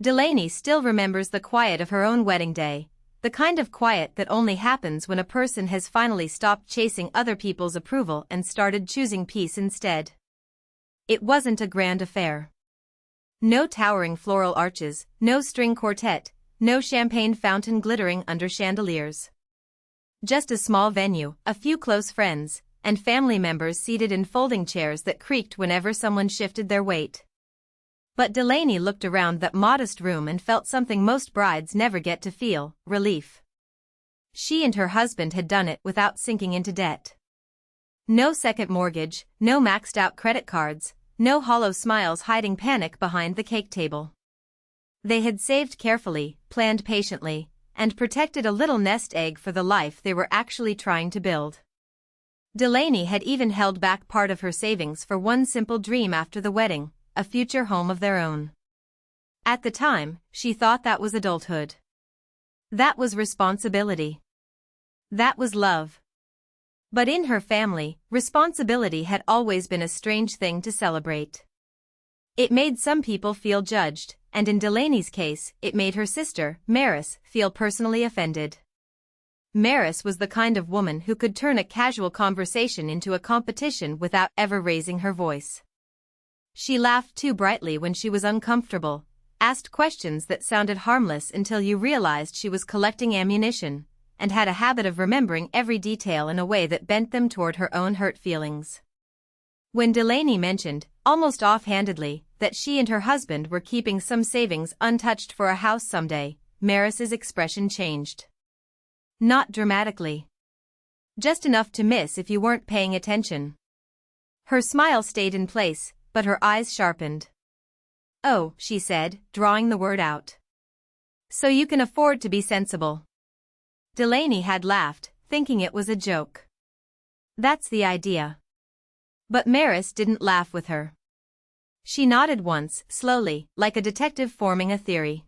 Delaney still remembers the quiet of her own wedding day, the kind of quiet that only happens when a person has finally stopped chasing other people's approval and started choosing peace instead. It wasn't a grand affair. No towering floral arches, no string quartet, no champagne fountain glittering under chandeliers. Just a small venue, a few close friends, and family members seated in folding chairs that creaked whenever someone shifted their weight. But Delaney looked around that modest room and felt something most brides never get to feel: relief. She and her husband had done it without sinking into debt. No second mortgage, no maxed-out credit cards, no hollow smiles hiding panic behind the cake table. They had saved carefully, planned patiently, and protected a little nest egg for the life they were actually trying to build. Delaney had even held back part of her savings for one simple dream after the wedding: a future home of their own. At the time, she thought that was adulthood. That was responsibility. That was love. But in her family, responsibility had always been a strange thing to celebrate. It made some people feel judged, and in Delaney's case, it made her sister, Maris, feel personally offended. Maris was the kind of woman who could turn a casual conversation into a competition without ever raising her voice. She laughed too brightly when she was uncomfortable, asked questions that sounded harmless until you realized she was collecting ammunition, and had a habit of remembering every detail in a way that bent them toward her own hurt feelings. When Delaney mentioned, almost offhandedly, that she and her husband were keeping some savings untouched for a house someday, Maris's expression changed. Not dramatically. Just enough to miss if you weren't paying attention. Her smile stayed in place, but her eyes sharpened. "Oh," she said, drawing the word out. "So you can afford to be sensible." Delaney had laughed, thinking it was a joke. "That's the idea." But Maris didn't laugh with her. She nodded once, slowly, like a detective forming a theory.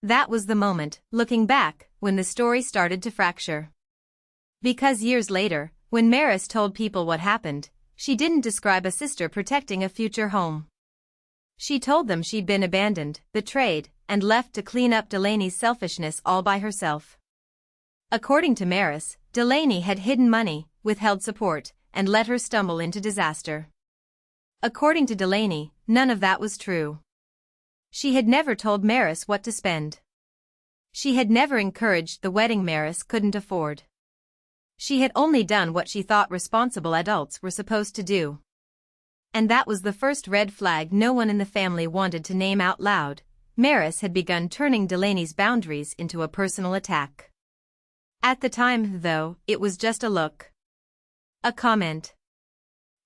That was the moment, looking back, when the story started to fracture. Because years later, when Maris told people what happened, she didn't describe a sister protecting a future home. She told them she'd been abandoned, betrayed, and left to clean up Delaney's selfishness all by herself. According to Maris, Delaney had hidden money, withheld support, and let her stumble into disaster. According to Delaney, none of that was true. She had never told Maris what to spend. She had never encouraged the wedding Maris couldn't afford. She had only done what she thought responsible adults were supposed to do. And that was the first red flag no one in the family wanted to name out loud. Maris had begun turning Delaney's boundaries into a personal attack. At the time, though, it was just a look. A comment.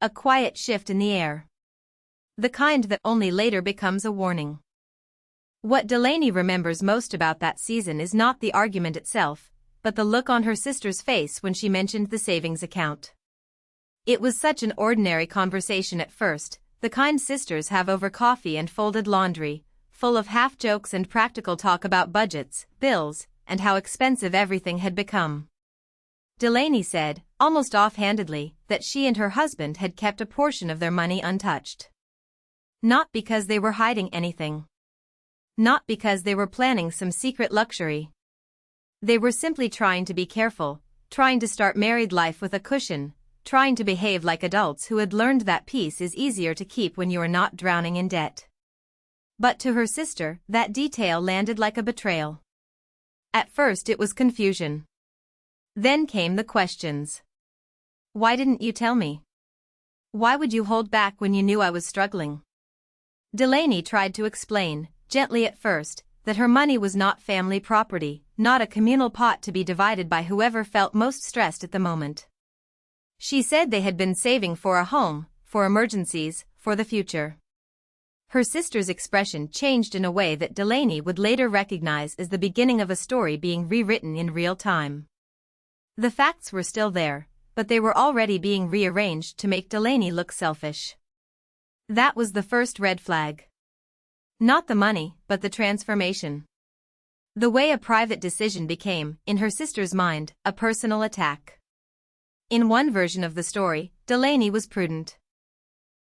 A quiet shift in the air. The kind that only later becomes a warning. What Delaney remembers most about that season is not the argument itself, but the look on her sister's face when she mentioned the savings account. It was such an ordinary conversation at first, the kind sisters have over coffee and folded laundry, full of half-jokes and practical talk about budgets, bills, and how expensive everything had become. Delaney said, almost offhandedly, that she and her husband had kept a portion of their money untouched. Not because they were hiding anything. Not because they were planning some secret luxury. They were simply trying to be careful, trying to start married life with a cushion, trying to behave like adults who had learned that peace is easier to keep when you are not drowning in debt. But to her sister, that detail landed like a betrayal. At first it was confusion. Then came the questions. Why didn't you tell me? Why would you hold back when you knew I was struggling? Delaney tried to explain, gently at first, that her money was not family property, not a communal pot to be divided by whoever felt most stressed at the moment. She said they had been saving for a home, for emergencies, for the future. Her sister's expression changed in a way that Delaney would later recognize as the beginning of a story being rewritten in real time. The facts were still there, but they were already being rearranged to make Delaney look selfish. That was the first red flag. Not the money, but the transformation. The way a private decision became, in her sister's mind, a personal attack. In one version of the story, Delaney was prudent.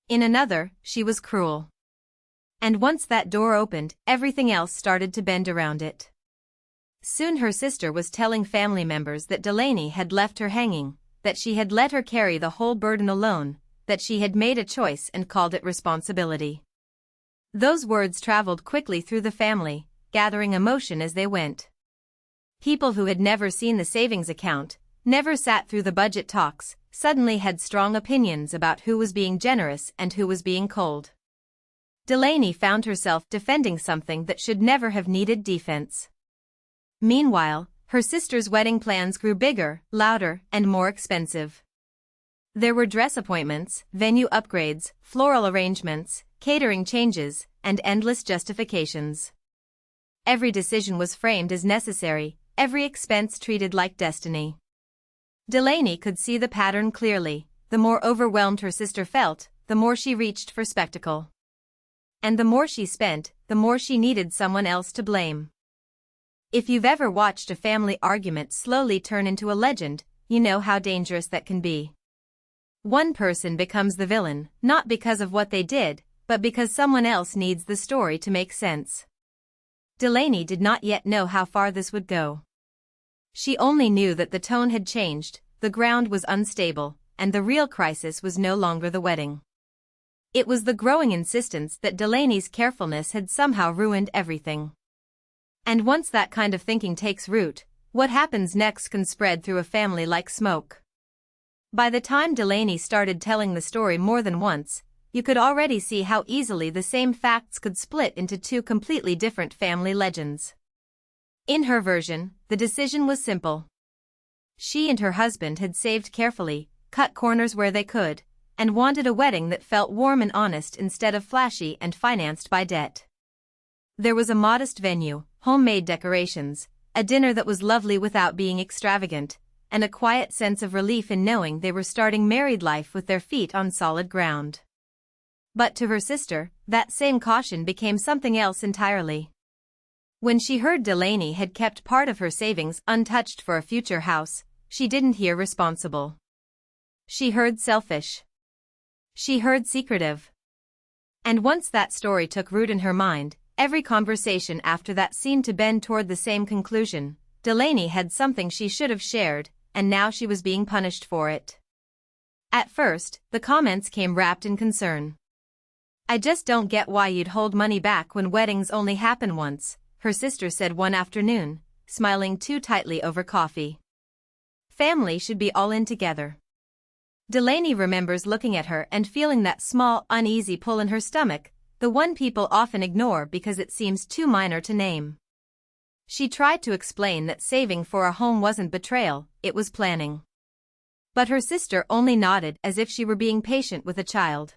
In another, she was cruel. And once that door opened, everything else started to bend around it. Soon her sister was telling family members that Delaney had left her hanging, that she had let her carry the whole burden alone, that she had made a choice and called it responsibility. Those words traveled quickly through the family, gathering emotion as they went. People who had never seen the savings account, never sat through the budget talks, suddenly had strong opinions about who was being generous and who was being cold. Delaney found herself defending something that should never have needed defense. Meanwhile, her sister's wedding plans grew bigger, louder, and more expensive. There were dress appointments, venue upgrades, floral arrangements, catering changes, and endless justifications. Every decision was framed as necessary, every expense treated like destiny. Delaney could see the pattern clearly. The more overwhelmed her sister felt, the more she reached for spectacle. And the more she spent, the more she needed someone else to blame. If you've ever watched a family argument slowly turn into a legend, you know how dangerous that can be. One person becomes the villain, not because of what they did, but because someone else needs the story to make sense. Delaney did not yet know how far this would go. She only knew that the tone had changed, the ground was unstable, and the real crisis was no longer the wedding. It was the growing insistence that Delaney's carefulness had somehow ruined everything. And once that kind of thinking takes root, what happens next can spread through a family like smoke. By the time Delaney started telling the story more than once, you could already see how easily the same facts could split into two completely different family legends. In her version, the decision was simple. She and her husband had saved carefully, cut corners where they could, and wanted a wedding that felt warm and honest instead of flashy and financed by debt. There was a modest venue, homemade decorations, a dinner that was lovely without being extravagant, and a quiet sense of relief in knowing they were starting married life with their feet on solid ground. But to her sister, that same caution became something else entirely. When she heard Delaney had kept part of her savings untouched for a future house, she didn't hear responsible. She heard selfish. She heard secretive. And once that story took root in her mind, every conversation after that seemed to bend toward the same conclusion. Delaney had something she should have shared, and now she was being punished for it. At first, the comments came wrapped in concern. "I just don't get why you'd hold money back when weddings only happen once," her sister said one afternoon, smiling too tightly over coffee. "Family should be all in together." Delaney remembers looking at her and feeling that small, uneasy pull in her stomach, the one people often ignore because it seems too minor to name. She tried to explain that saving for a home wasn't betrayal, it was planning. But her sister only nodded as if she were being patient with a child.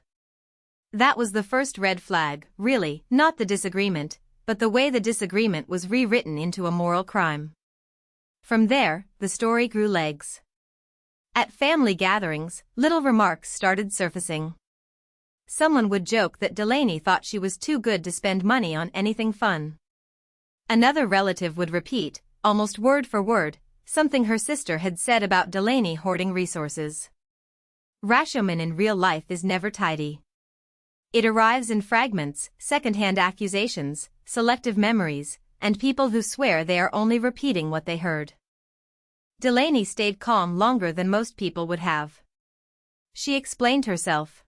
That was the first red flag, really, not the disagreement, but the way the disagreement was rewritten into a moral crime. From there, the story grew legs. At family gatherings, little remarks started surfacing. Someone would joke that Delaney thought she was too good to spend money on anything fun. Another relative would repeat, almost word for word, something her sister had said about Delaney hoarding resources. Rashomon in real life is never tidy. It arrives in fragments, second-hand accusations, selective memories, and people who swear they are only repeating what they heard. Delaney stayed calm longer than most people would have. She explained herself.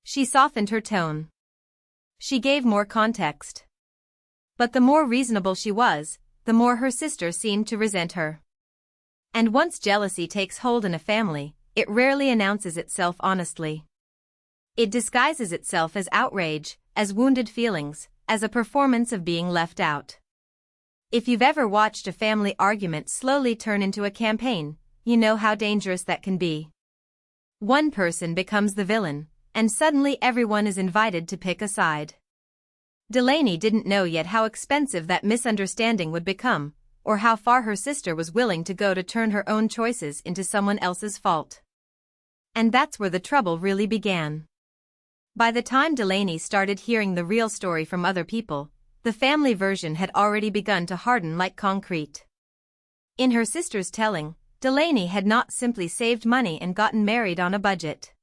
She softened her tone. She gave more context. But the more reasonable she was, the more her sister seemed to resent her. And once jealousy takes hold in a family, it rarely announces itself honestly. It disguises itself as outrage, as wounded feelings, as a performance of being left out. If you've ever watched a family argument slowly turn into a campaign, you know how dangerous that can be. One person becomes the villain, and suddenly everyone is invited to pick a side. Delaney didn't know yet how expensive that misunderstanding would become, or how far her sister was willing to go to turn her own choices into someone else's fault. And that's where the trouble really began. By the time Delaney started hearing the real story from other people, the family version had already begun to harden like concrete. In her sister's telling, Delaney had not simply saved money and gotten married on a budget.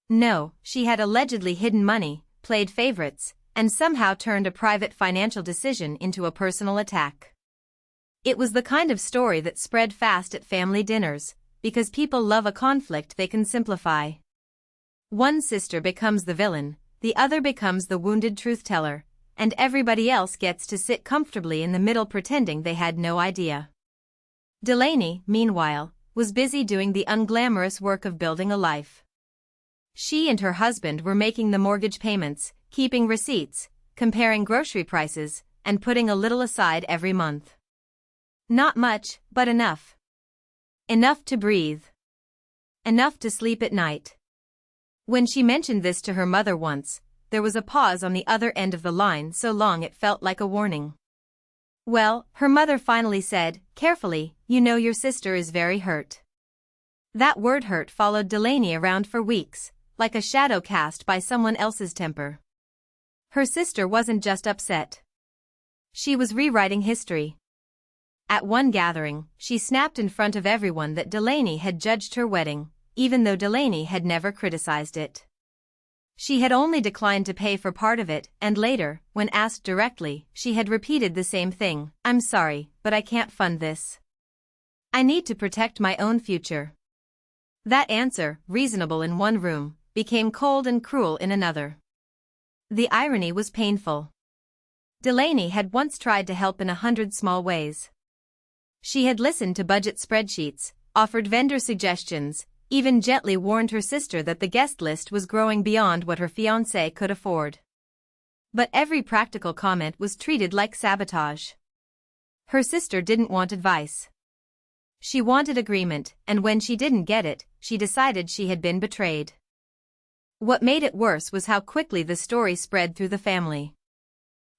No, she had allegedly hidden money, played favorites, and somehow turned a private financial decision into a personal attack. It was the kind of story that spread fast at family dinners, because people love a conflict they can simplify. One sister becomes the villain, the other becomes the wounded truth-teller, and everybody else gets to sit comfortably in the middle pretending they had no idea. Delaney, meanwhile, was busy doing the unglamorous work of building a life. She and her husband were making the mortgage payments, keeping receipts, comparing grocery prices, and putting a little aside every month. Not much, but enough. Enough to breathe. Enough to sleep at night. When she mentioned this to her mother once, there was a pause on the other end of the line so long it felt like a warning. Well, her mother finally said, carefully, you know your sister is very hurt. That word hurt followed Delaney around for weeks, like a shadow cast by someone else's temper. Her sister wasn't just upset. She was rewriting history. At one gathering, she snapped in front of everyone that Delaney had judged her wedding, even though Delaney had never criticized it. She had only declined to pay for part of it, and later, when asked directly, she had repeated the same thing, I'm sorry, but I can't fund this. I need to protect my own future. That answer, reasonable in one room, became cold and cruel in another. The irony was painful. Delaney had once tried to help in 100 small ways. She had listened to budget spreadsheets, offered vendor suggestions, even gently warned her sister that the guest list was growing beyond what her fiancé could afford. But every practical comment was treated like sabotage. Her sister didn't want advice. She wanted agreement, and when she didn't get it, she decided she had been betrayed. What made it worse was how quickly the story spread through the family.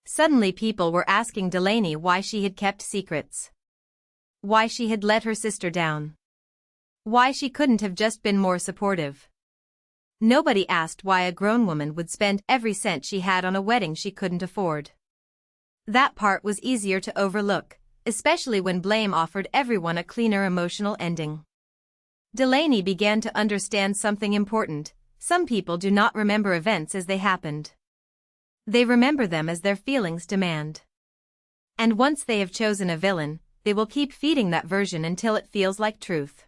Suddenly people were asking Delaney why she had kept secrets. Why she had let her sister down. Why she couldn't have just been more supportive. Nobody asked why a grown woman would spend every cent she had on a wedding she couldn't afford. That part was easier to overlook, especially when blame offered everyone a cleaner emotional ending. Delaney began to understand something important. Some people do not remember events as they happened. They remember them as their feelings demand. And once they have chosen a villain, they will keep feeding that version until it feels like truth.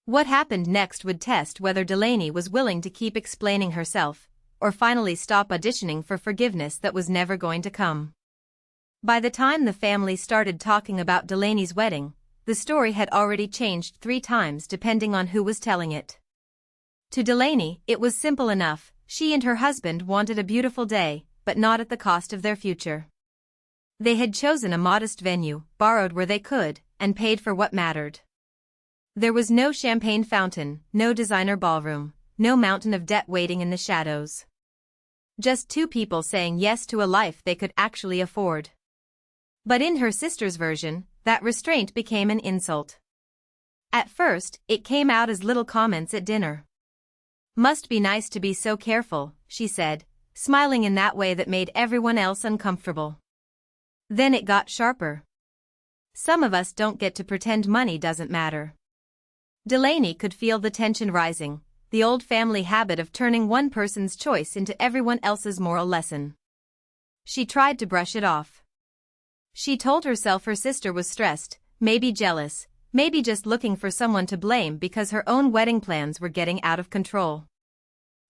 What happened next would test whether Delaney was willing to keep explaining herself, or finally stop auditioning for forgiveness that was never going to come. By the time the family started talking about Delaney's wedding, the story had already changed 3 times depending on who was telling it. To Delaney, it was simple enough. She and her husband wanted a beautiful day, but not at the cost of their future. They had chosen a modest venue, borrowed where they could, and paid for what mattered. There was no champagne fountain, no designer ballroom, no mountain of debt waiting in the shadows. Just 2 people saying yes to a life they could actually afford. But in her sister's version, that restraint became an insult. At first, it came out as little comments at dinner. Must be nice to be so careful, she said, smiling in that way that made everyone else uncomfortable. Then it got sharper. Some of us don't get to pretend money doesn't matter. Delaney could feel the tension rising, the old family habit of turning one person's choice into everyone else's moral lesson. She tried to brush it off. She told herself her sister was stressed, maybe jealous, maybe just looking for someone to blame because her own wedding plans were getting out of control.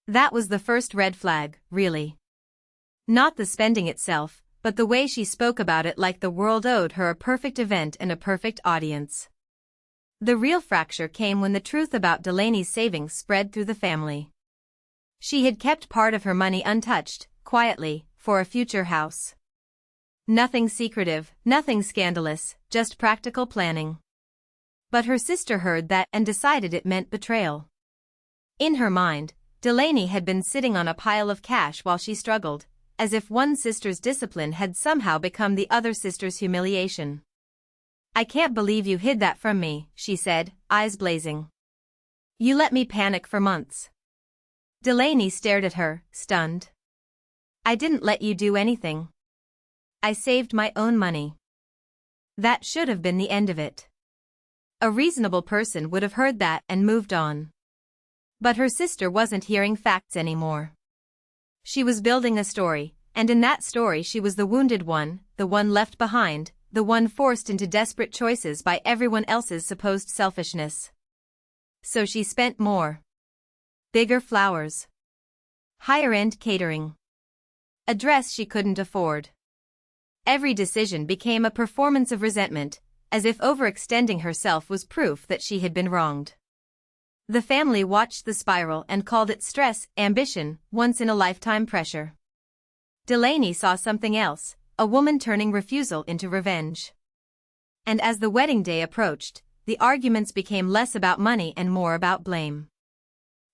That was the first red flag, really. Not the spending itself, but the way she spoke about it like the world owed her a perfect event and a perfect audience. The real fracture came when the truth about Delaney's savings spread through the family. She had kept part of her money untouched, quietly, for a future house. Nothing secretive, nothing scandalous, just practical planning. But her sister heard that and decided it meant betrayal. In her mind, Delaney had been sitting on a pile of cash while she struggled, as if one sister's discipline had somehow become the other sister's humiliation. I can't believe you hid that from me, she said, eyes blazing. You let me panic for months. Delaney stared at her, stunned. I didn't let you do anything. I saved my own money. That should have been the end of it. A reasonable person would have heard that and moved on. But her sister wasn't hearing facts anymore. She was building a story, And in that story she was the wounded one, the one left behind, the one forced into desperate choices by everyone else's supposed selfishness. So she spent more. Bigger flowers. Higher-end catering. A dress she couldn't afford. Every decision became a performance of resentment, as if overextending herself was proof that she had been wronged. The family watched the spiral and called it stress, ambition, once-in-a-lifetime pressure. Delaney saw something else, a woman turning refusal into revenge. And as the wedding day approached, the arguments became less about money and more about blame.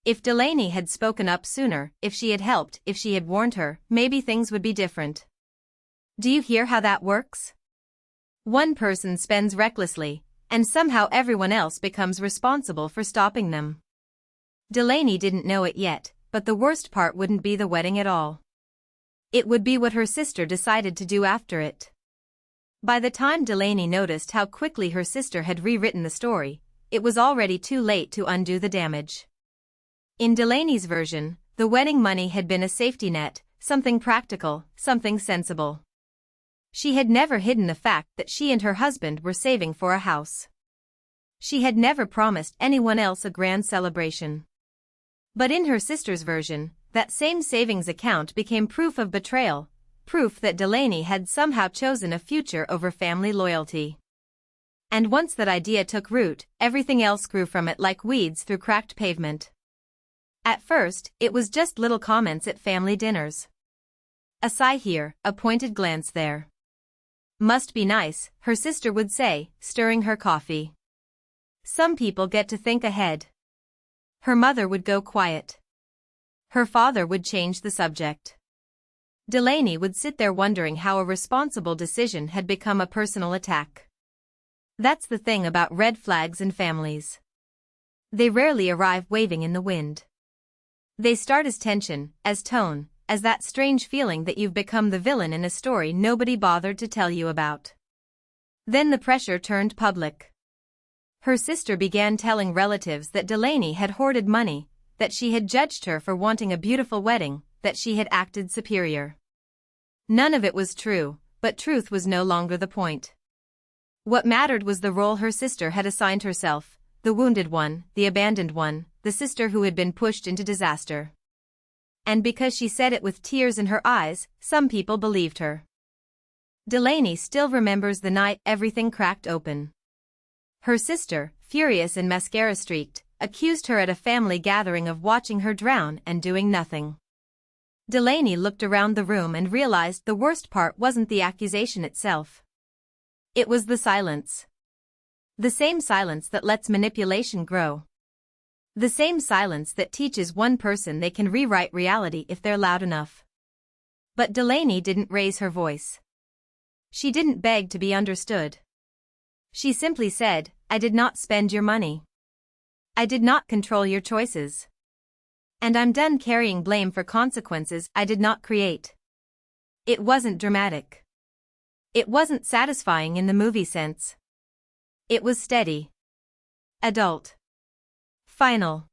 If Delaney had spoken up sooner, if she had helped, if she had warned her, maybe things would be different. Do you hear how that works? One person spends recklessly, and somehow everyone else becomes responsible for stopping them. Delaney didn't know it yet, but the worst part wouldn't be the wedding at all. It would be what her sister decided to do after it. By the time Delaney noticed how quickly her sister had rewritten the story, it was already too late to undo the damage. In Delaney's version, the wedding money had been a safety net, something practical, something sensible. She had never hidden the fact that she and her husband were saving for a house. She had never promised anyone else a grand celebration. But in her sister's version, that same savings account became proof of betrayal, proof that Delaney had somehow chosen a future over family loyalty. And once that idea took root, everything else grew from it like weeds through cracked pavement. At first, it was just little comments at family dinners. A sigh here, a pointed glance there. Must be nice, her sister would say, stirring her coffee. Some people get to think ahead. Her mother would go quiet. Her father would change the subject. Delaney would sit there wondering how a responsible decision had become a personal attack. That's the thing about red flags in families. They rarely arrive waving in the wind. They start as tension, as tone, as that strange feeling that you've become the villain in a story nobody bothered to tell you about. Then the pressure turned public. Her sister began telling relatives that Delaney had hoarded money, that she had judged her for wanting a beautiful wedding, that she had acted superior. None of it was true, but truth was no longer the point. What mattered was the role her sister had assigned herself, the wounded one, the abandoned one, the sister who had been pushed into disaster. And because she said it with tears in her eyes, some people believed her. Delaney still remembers the night everything cracked open. Her sister, furious and mascara-streaked, accused her at a family gathering of watching her drown and doing nothing. Delaney looked around the room and realized the worst part wasn't the accusation itself. It was the silence. The same silence that lets manipulation grow. The same silence that teaches one person they can rewrite reality if they're loud enough. But Delaney didn't raise her voice. She didn't beg to be understood. She simply said, "I did not spend your money. I did not control your choices. And I'm done carrying blame for consequences I did not create." It wasn't dramatic. It wasn't satisfying in the movie sense. It was steady. Adult. Final.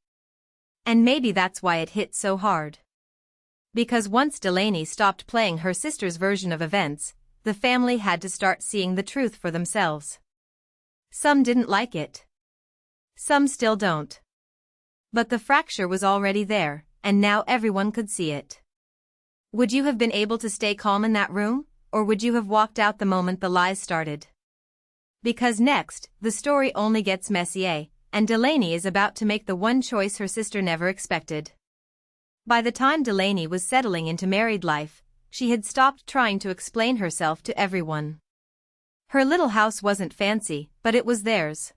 And maybe that's why it hit so hard. Because once Delaney stopped playing her sister's version of events, the family had to start seeing the truth for themselves. Some didn't like it. Some still don't. But the fracture was already there, and now everyone could see it. Would you have been able to stay calm in that room, or would you have walked out the moment the lies started? Because next, the story only gets messier, and Delaney is about to make the one choice her sister never expected. By the time Delaney was settling into married life, she had stopped trying to explain herself to everyone. Her little house wasn't fancy, but it was theirs.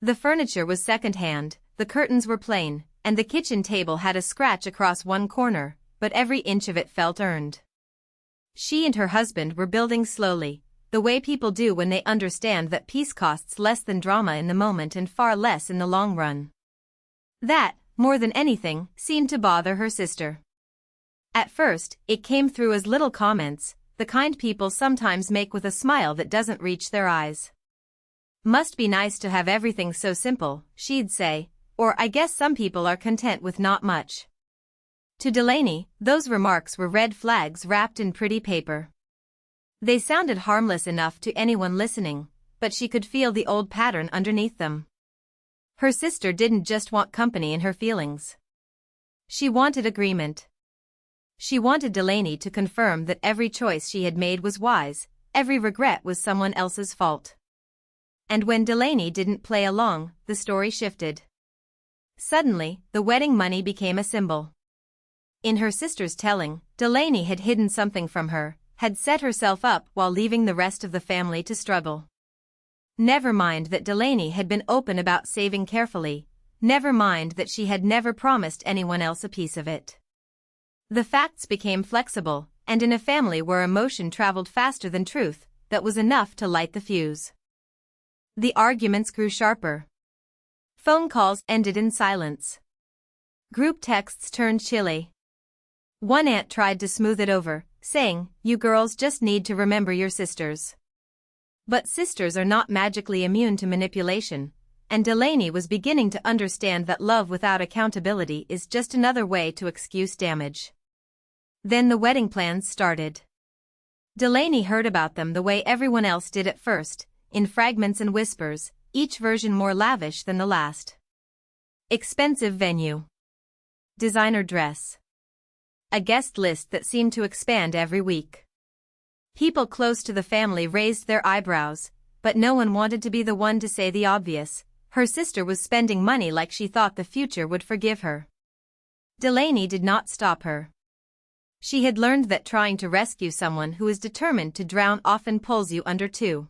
The furniture was second-hand, the curtains were plain, and the kitchen table had a scratch across one corner, but every inch of it felt earned. She and her husband were building slowly, the way people do when they understand that peace costs less than drama in the moment and far less in the long run. That, more than anything, seemed to bother her sister. At first, it came through as little comments, the kind people sometimes make with a smile that doesn't reach their eyes. "Must be nice to have everything so simple," she'd say, or "I guess some people are content with not much." To Delaney, those remarks were red flags wrapped in pretty paper. They sounded harmless enough to anyone listening, but she could feel the old pattern underneath them. Her sister didn't just want company in her feelings. She wanted agreement. She wanted Delaney to confirm that every choice she had made was wise, every regret was someone else's fault. And when Delaney didn't play along, the story shifted. Suddenly, the wedding money became a symbol. In her sister's telling, Delaney had hidden something from her, had set herself up while leaving the rest of the family to struggle. Never mind that Delaney had been open about saving carefully, never mind that she had never promised anyone else a piece of it. The facts became flexible, and in a family where emotion traveled faster than truth, that was enough to light the fuse. The arguments grew sharper. Phone calls ended in silence. Group texts turned chilly. One aunt tried to smooth it over, saying, "You girls just need to remember your sisters." But sisters are not magically immune to manipulation, and Delaney was beginning to understand that love without accountability is just another way to excuse damage. Then the wedding plans started. Delaney heard about them the way everyone else did at first, in fragments and whispers, each version more lavish than the last. Expensive venue. Designer dress. A guest list that seemed to expand every week. People close to the family raised their eyebrows, but no one wanted to be the one to say the obvious. Her sister was spending money like she thought the future would forgive her. Delaney did not stop her. She had learned that trying to rescue someone who is determined to drown often pulls you under too.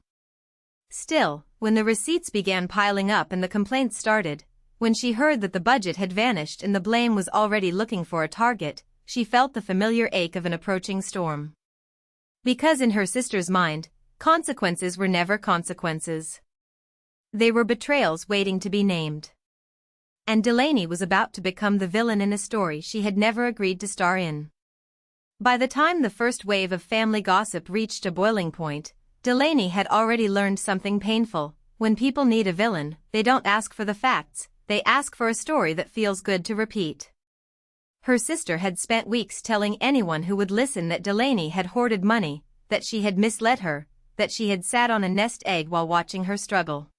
Still, when the receipts began piling up and the complaints started, when she heard that the budget had vanished and the blame was already looking for a target, she felt the familiar ache of an approaching storm. Because in her sister's mind, consequences were never consequences. They were betrayals waiting to be named. And Delaney was about to become the villain in a story she had never agreed to star in. By the time the first wave of family gossip reached a boiling point, Delaney had already learned something painful. When people need a villain, they don't ask for the facts, they ask for a story that feels good to repeat. Her sister had spent weeks telling anyone who would listen that Delaney had hoarded money, that she had misled her, that she had sat on a nest egg while watching her struggle.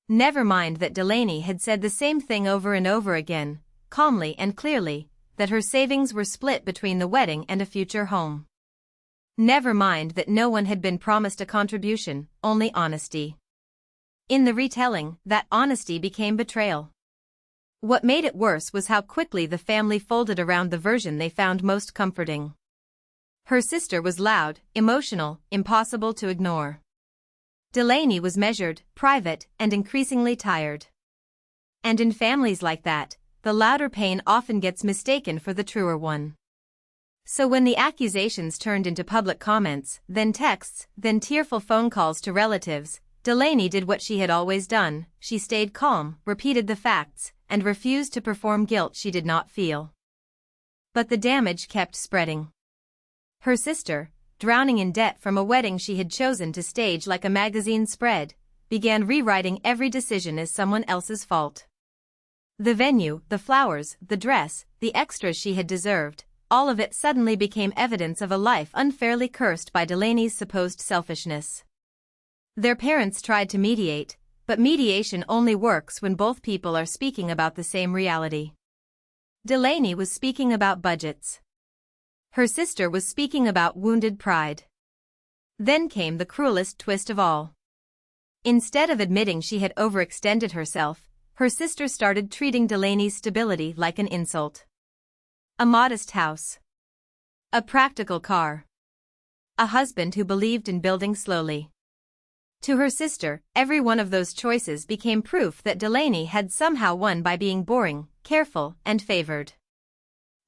Never mind that Delaney had said the same thing over and over again, calmly and clearly, that her savings were split between the wedding and a future home. Never mind that no one had been promised a contribution, only honesty. In the retelling, that honesty became betrayal. What made it worse was how quickly the family folded around the version they found most comforting. Her sister was loud, emotional, impossible to ignore. Delaney was measured, private, and increasingly tired. And in families like that, the louder pain often gets mistaken for the truer one. So when the accusations turned into public comments, then texts, then tearful phone calls to relatives, Delaney did what she had always done. She stayed calm, repeated the facts, and refused to perform guilt she did not feel. But the damage kept spreading. Her sister, drowning in debt from a wedding she had chosen to stage like a magazine spread, began rewriting every decision as someone else's fault. The venue, the flowers, the dress, the extras she had deserved, all of it suddenly became evidence of a life unfairly cursed by Delaney's supposed selfishness. Their parents tried to mediate, but mediation only works when both people are speaking about the same reality. Delaney was speaking about budgets. Her sister was speaking about wounded pride. Then came the cruelest twist of all. Instead of admitting she had overextended herself, her sister started treating Delaney's stability like an insult. A modest house. A practical car. A husband who believed in building slowly. To her sister, every one of those choices became proof that Delaney had somehow won by being boring, careful, and favored.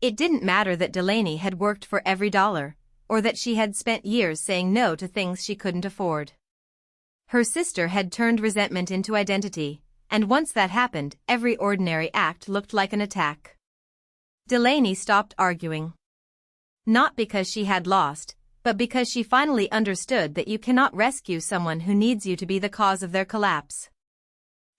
It didn't matter that Delaney had worked for every dollar, or that she had spent years saying no to things she couldn't afford. Her sister had turned resentment into identity, and once that happened, every ordinary act looked like an attack. Delaney stopped arguing. Not because she had lost, but because she finally understood that you cannot rescue someone who needs you to be the cause of their collapse.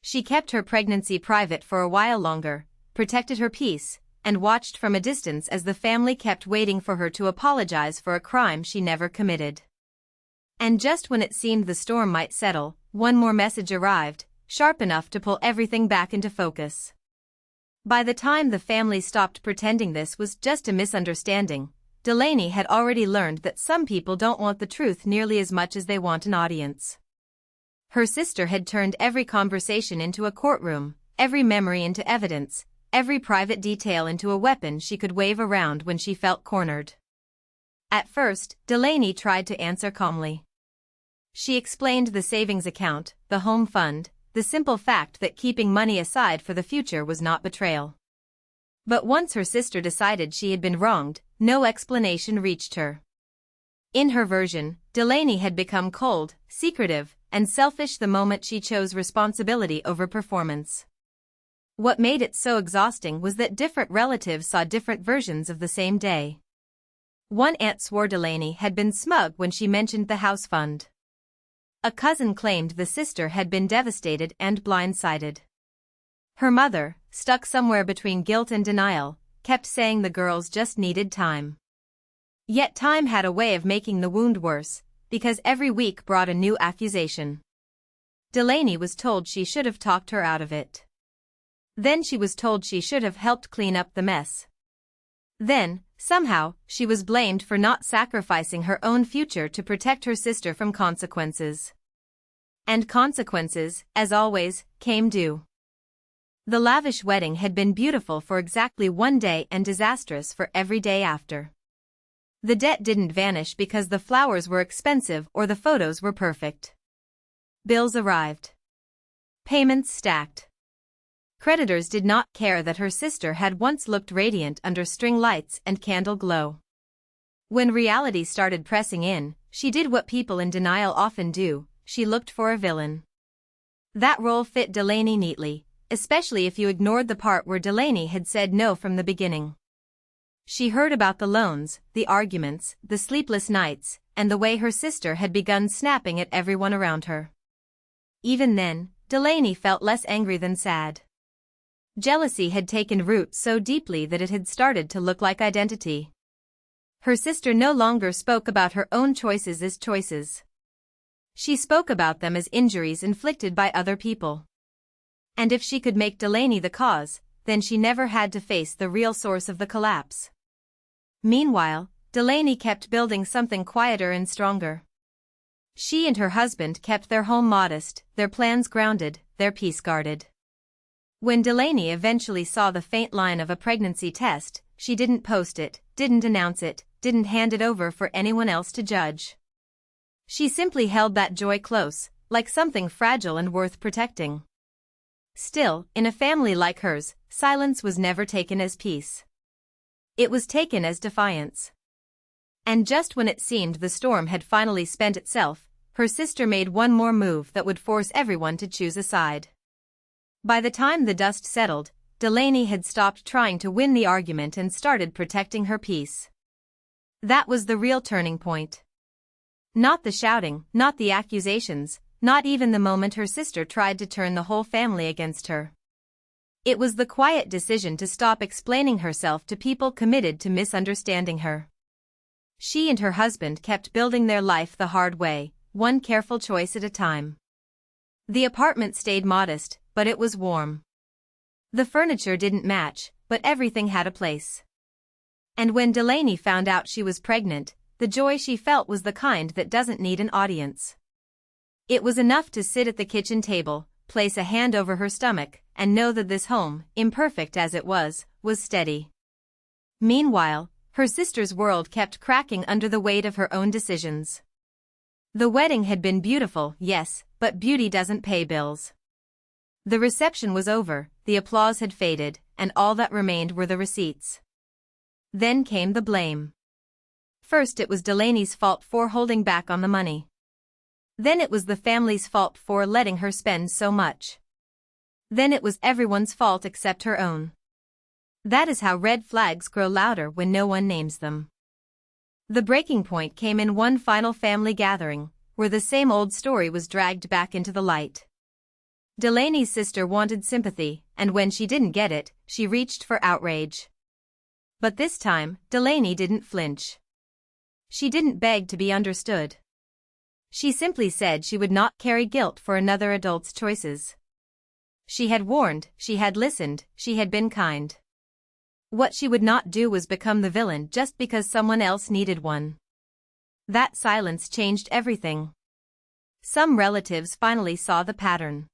She kept her pregnancy private for a while longer, protected her peace, and watched from a distance as the family kept waiting for her to apologize for a crime she never committed. And just when it seemed the storm might settle, one more message arrived, sharp enough to pull everything back into focus. By the time the family stopped pretending this was just a misunderstanding, Delaney had already learned that some people don't want the truth nearly as much as they want an audience. Her sister had turned every conversation into a courtroom, every memory into evidence, every private detail into a weapon she could wave around when she felt cornered. At first, Delaney tried to answer calmly. She explained the savings account, the home fund, the simple fact that keeping money aside for the future was not betrayal. But once her sister decided she had been wronged, no explanation reached her. In her version, Delaney had become cold, secretive, and selfish the moment she chose responsibility over performance. What made it so exhausting was that different relatives saw different versions of the same day. One aunt swore Delaney had been smug when she mentioned the house fund. A cousin claimed the sister had been devastated and blindsided. Her mother, stuck somewhere between guilt and denial, kept saying the girls just needed time. Yet time had a way of making the wound worse, because every week brought a new accusation. Delaney was told she should have talked her out of it. Then she was told she should have helped clean up the mess. Then, somehow, she was blamed for not sacrificing her own future to protect her sister from consequences. And consequences, as always, came due. The lavish wedding had been beautiful for exactly one day and disastrous for every day after. The debt didn't vanish because the flowers were expensive or the photos were perfect. Bills arrived. Payments stacked. Creditors did not care that her sister had once looked radiant under string lights and candle glow. When reality started pressing in, she did what people in denial often do, she looked for a villain. That role fit Delaney neatly, especially if you ignored the part where Delaney had said no from the beginning. She heard about the loans, the arguments, the sleepless nights, and the way her sister had begun snapping at everyone around her. Even then, Delaney felt less angry than sad. Jealousy had taken root so deeply that it had started to look like identity. Her sister no longer spoke about her own choices as choices. She spoke about them as injuries inflicted by other people. And if she could make Delaney the cause, then she never had to face the real source of the collapse. Meanwhile, Delaney kept building something quieter and stronger. She and her husband kept their home modest, their plans grounded, their peace guarded. When Delaney eventually saw the faint line of a pregnancy test, she didn't post it, didn't announce it, didn't hand it over for anyone else to judge. She simply held that joy close, like something fragile and worth protecting. Still, in a family like hers, silence was never taken as peace. It was taken as defiance. And just when it seemed the storm had finally spent itself, her sister made one more move that would force everyone to choose a side. By the time the dust settled, Delaney had stopped trying to win the argument and started protecting her peace. That was the real turning point. Not the shouting, not the accusations, not even the moment her sister tried to turn the whole family against her. It was the quiet decision to stop explaining herself to people committed to misunderstanding her. She and her husband kept building their life the hard way, one careful choice at a time. The apartment stayed modest, but it was warm. The furniture didn't match, but everything had a place. And when Delaney found out she was pregnant, the joy she felt was the kind that doesn't need an audience. It was enough to sit at the kitchen table, place a hand over her stomach, and know that this home, imperfect as it was steady. Meanwhile, her sister's world kept cracking under the weight of her own decisions. The wedding had been beautiful, yes, but beauty doesn't pay bills. The reception was over, the applause had faded, and all that remained were the receipts. Then came the blame. First it was Delaney's fault for holding back on the money. Then it was the family's fault for letting her spend so much. Then it was everyone's fault except her own. That is how red flags grow louder when no one names them. The breaking point came in one final family gathering, where the same old story was dragged back into the light. Delaney's sister wanted sympathy, and when she didn't get it, she reached for outrage. But this time, Delaney didn't flinch. She didn't beg to be understood. She simply said she would not carry guilt for another adult's choices. She had warned, she had listened, she had been kind. What she would not do was become the villain just because someone else needed one. That silence changed everything. Some relatives finally saw the pattern.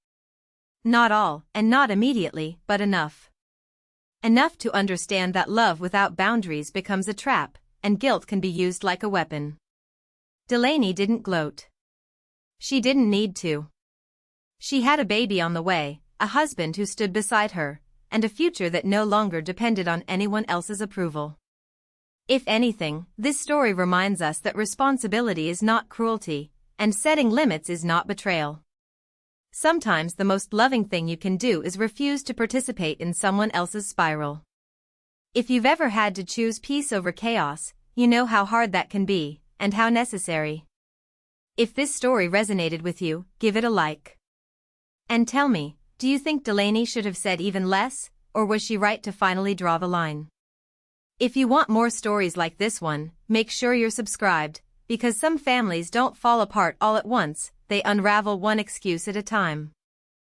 Not all, and not immediately, but enough. Enough to understand that love without boundaries becomes a trap, and guilt can be used like a weapon. Delaney didn't gloat. She didn't need to. She had a baby on the way, a husband who stood beside her, and a future that no longer depended on anyone else's approval. If anything, this story reminds us that responsibility is not cruelty, and setting limits is not betrayal. Sometimes the most loving thing you can do is refuse to participate in someone else's spiral. If you've ever had to choose peace over chaos, you know how hard that can be, and how necessary. If this story resonated with you, give it a like. And tell me, do you think Delaney should have said even less, or was she right to finally draw the line? If you want more stories like this one, make sure you're subscribed, because some families don't fall apart all at once, they unravel one excuse at a time.